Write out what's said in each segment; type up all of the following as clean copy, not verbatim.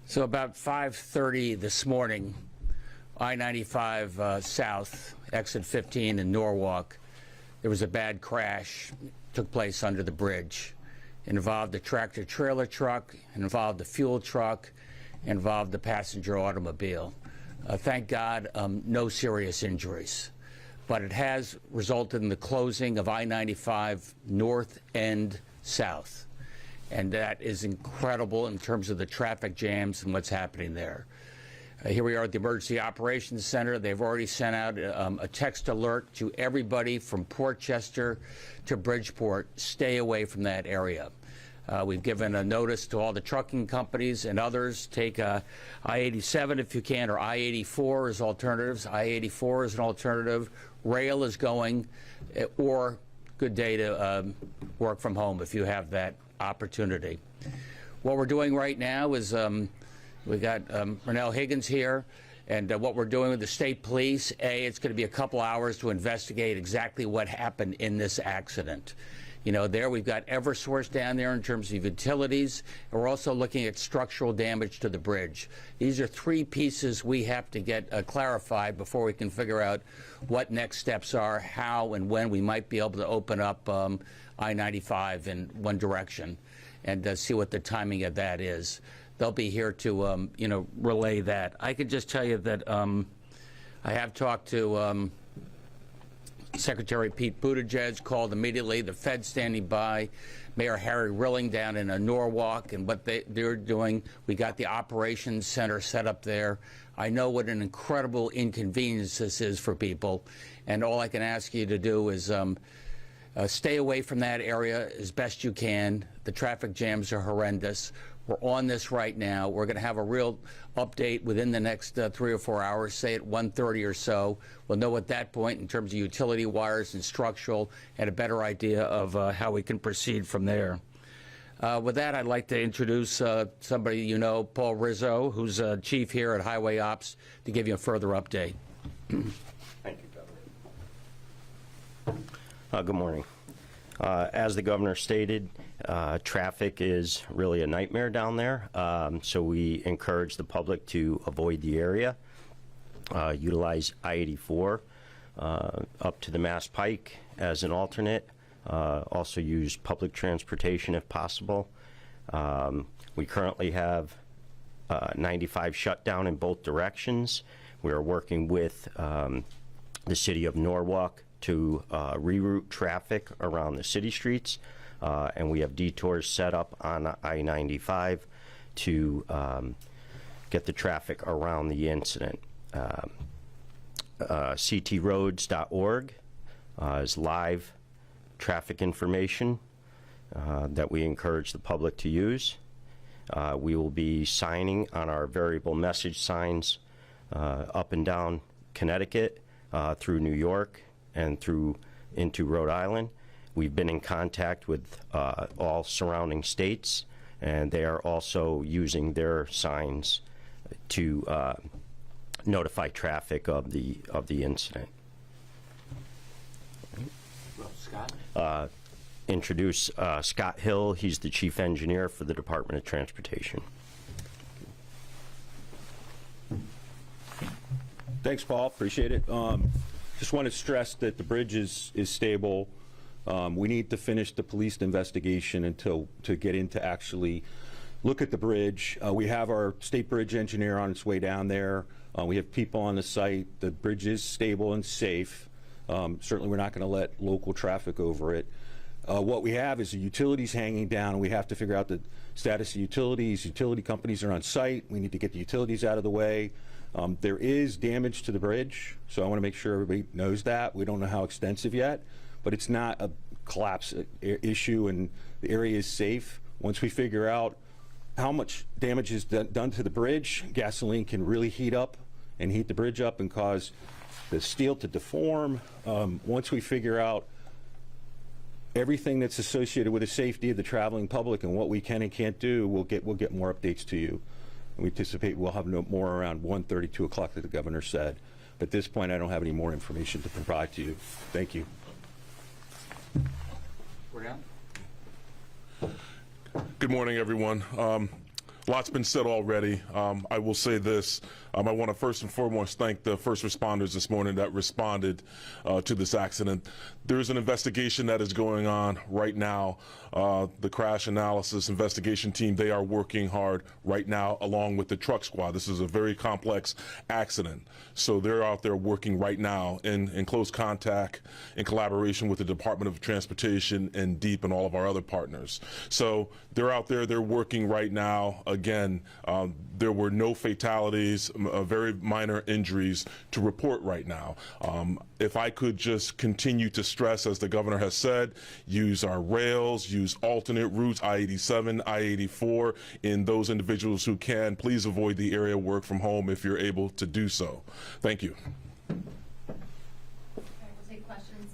So about 5:30 this morning, I-95 south, exit 15 in Norwalk, there was a bad crash, took place under the bridge. It involved a tractor-trailer truck, it involved a fuel truck, it involved a passenger automobile. Thank God, no serious injuries. But it has resulted in the closing of I-95 north and south. And that is incredible in terms of the traffic jams and what's happening there. Here we are at the Emergency Operations Center. They've already sent out a text alert to everybody from Portchester to Bridgeport, stay away from that area. We've given a notice to all the trucking companies and others, take I-87 if you can, or I-84 as alternatives. I-84 is an alternative. Rail is going, or good day to work from home if you have that opportunity. What we're doing right now is we got Renell Higgins here, and what we're doing with the state police, it's going to be a couple hours to investigate exactly what happened in this accident. You know, there we've got Eversource down there in terms of utilities, and we're also looking at structural damage to the bridge. These are three pieces we have to get clarified before we can figure out what next steps are, how and when we might be able to open up I-95 in one direction and see what the timing of that is. They'll be here to, you know, relay that. I can just tell you that I have talked to Secretary Pete Buttigieg, called immediately, the Fed standing by, Mayor Harry Rilling down in Norwalk, and what they're doing. We got the operations center set up there. I know what an incredible inconvenience this is for people, and all I can ask you to do is stay away from that area as best you can. The traffic jams are horrendous. We're on this right now. We're going to have a real update within the next 3 or 4 hours, say at 1:30 or so. We'll know at that point in terms of utility wires and structural, and a better idea of how we can proceed from there. With that, I'd like to introduce somebody you know, Paul Rizzo, who's chief here at Highway Ops, to give you a further update. Thank you, Governor. Good morning. As the governor stated, traffic is really a nightmare down there, so we encourage the public to avoid the area, utilize I-84 up to the Mass Pike as an alternate, also use public transportation if possible. We currently have 95 shut down in both directions. We are working with the city of Norwalk to reroute traffic around the city streets, and we have detours set up on I-95 to get the traffic around the incident. ctroads.org is live traffic information that we encourage the public to use. We will be signing on our variable message signs up and down Connecticut, through New York, and through into Rhode Island. We've been in contact with all surrounding states, and they are also using their signs to notify traffic of the incident. Well, Scott? Introduce Scott Hill. He's the chief engineer for the Department of Transportation. Thanks, Paul. Appreciate it. Just want to stress that the bridge is stable. We need to finish the police investigation to get into actually look at the bridge. We have our state bridge engineer on its way down there. We have people on the site. The bridge is stable and safe. Certainly, we're not going to let local traffic over it. What we have is the utilities hanging down, and we have to figure out the status of utilities. Utility companies are on site. We need to get the utilities out of the way. There is damage to the bridge, so I want to make sure everybody knows that. We don't know how extensive yet, but it's not a collapse issue, and the area is safe. Once we figure out how much damage is done to the bridge, gasoline can really heat up and heat the bridge up and cause the steel to deform. Once we figure out everything that's associated with the safety of the traveling public and what we can and can't do, we'll get more updates to you. We anticipate we'll have no more around 1:30, 2 o'clock, like the governor said. But at this point, I don't have any more information to provide to you. Thank you. We're down. Good morning, everyone. Lots been said already. I will say this. I want to first and foremost thank the first responders this morning that responded to this accident. There's an investigation that is going on right now. The crash analysis investigation team, they are working hard right now along with the truck squad. This is a very complex accident. So they're out there working right now in close contact, in collaboration with the Department of Transportation and DEEP and all of our other partners. So they're out there, they're working right now. Again, there were no fatalities, very minor injuries to report right now. If I could just continue to stress, as the governor has said, use our rails, use alternate routes, I-87, I-84, in those individuals who can, please avoid the area, work from home if you're able to do so. Thank you. All right, we'll take questions.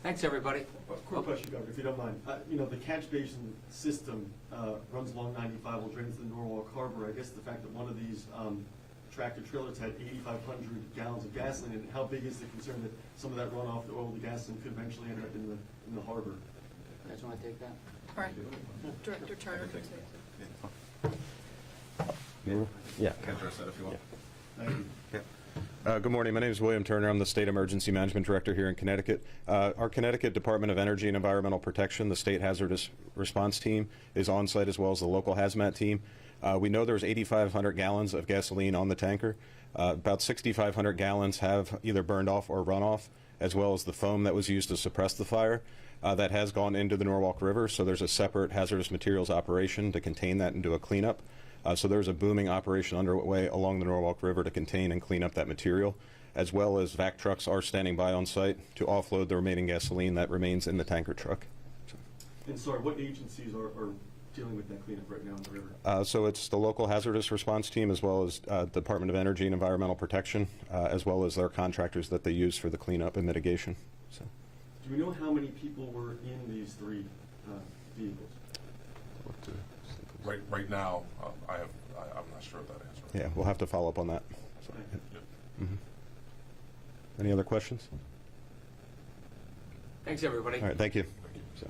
Thanks, everybody. Quick question, Governor, if you don't mind. You know, the catch basin system runs along 95, will drain to the Norwalk Harbor. I guess the fact that one of these tractor trailers had 8,500 gallons of gasoline, and how big is the concern that some of that runoff, the oil, the gasoline, could eventually end up in the harbor? You guys want to take that? All right. Director Turner can take it. Yeah. Can I address that if you want? Thank you. Good morning. My name is William Turner. I'm the State Emergency Management Director here in Connecticut. Our Connecticut Department of Energy and Environmental Protection, the State Hazardous Response Team, is on site as well as the local hazmat team. We know there's 8,500 gallons of gasoline on the tanker. About 6,500 gallons have either burned off or run off, as well as the foam that was used to suppress the fire. That has gone into the Norwalk River, so there's a separate hazardous materials operation to contain that and do a cleanup. So there's a booming operation underway along the Norwalk River to contain and clean up that material, as well as vac trucks are standing by on site to offload the remaining gasoline that remains in the tanker truck. And sorry, what agencies are dealing with that cleanup right now in the river? So it's the local hazardous response team, as well as Department of Energy and Environmental Protection, as well as their contractors that they use for the cleanup and mitigation. So. Do we know how many people were in these three vehicles? Right now, I'm not sure of that answer. Yeah, we'll have to follow up on that. So, Thank you. Any other questions? Thanks, everybody. All right, thank you. So.